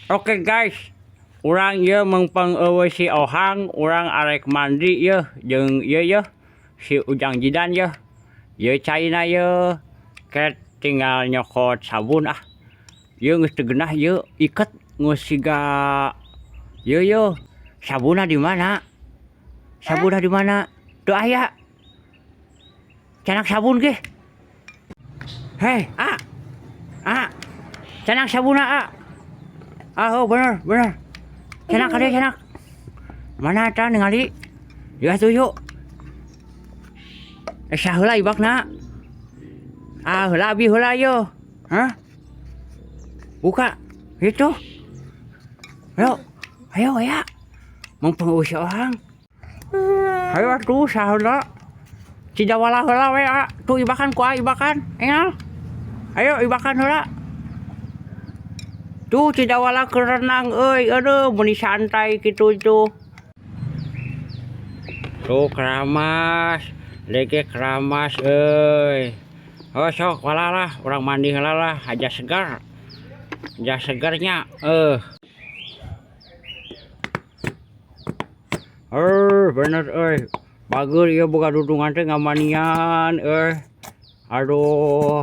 Oke guys, urang ye mengpengewe si Ohang, urang arek mandi ye, jeung ye si Ujang Jidan ye caina ye, ket tinggal nyokot sabun ah. Ye geus teu geunah ye iket geus siga ye sabunna di mana? Sabunna di mana? Teu aya. Canak sabun ge. Hei, canak sabunna oh bener. Canak kade canak. Mana ta ningali? Ya tuh yuk. Saheula ibakna. Heula abi heula yo. Hah? Buka. Itu. Ayo ya. Mengpengaruhi orang. Ayo atuh saheula. Cidawala heula we tuh ibakan ku ibakan. Engal. Ayo ibakan heula. Tuh cidawala kerenang euy, aduh meni santai kitu itu. Tuh keramas, lege keramas euy. Oh sok walalah urang mandi heula lah, aja segar. Aja segarnya bener euy. Bageul ieu boga dudungan teh ngamanian euy. Aduh.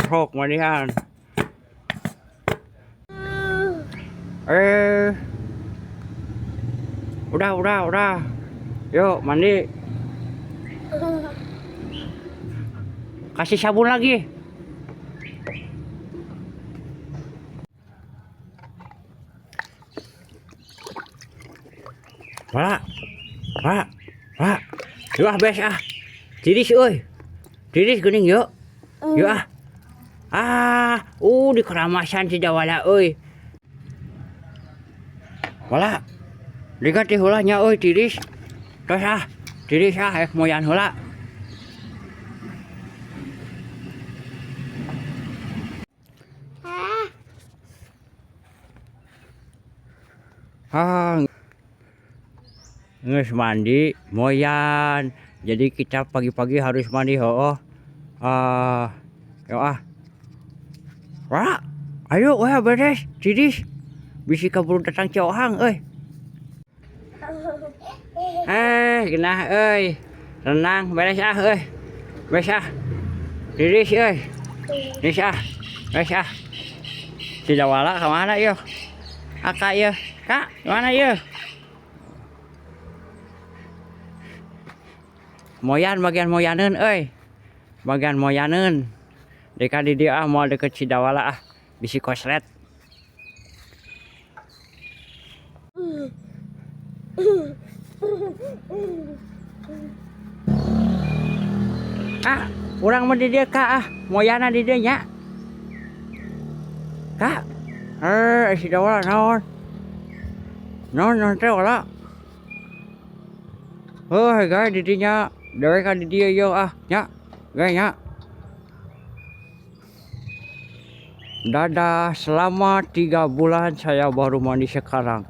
Sok manian. Udah. Yuk mandi. Kasih sabun lagi. Pak. Yuk bes Tiris euy. Tiris geuning yuk. Yuk di keramasan Cidawala euy. Wala. Diganti heula nya euy tiris. Tos tiris moyan heula. Geus mandi moyan. Jadi kita pagi-pagi harus mandi heuh. Wala. Ayo beres tiris. Bisi kaburu datang Ohang euy. Genah euy. Renang beres euy. Beres Tiris euy. Beres Cidawala ka mana yeuh? Aka yeuh. Kak, mana yeuh? Moyan bagian moyaneun euy. Bagian moyaneun. Deka di dieu moal deket Cidawala bisi koslet. Urang mah di dieu moyana di dieu nya. Kak. Cidawala naon? Naon teh wala. Guys di dieu nya. Dewe ka di dieu yo nya. Guys nya. Dadah, selama 3 bulan saya baru mandi sekarang.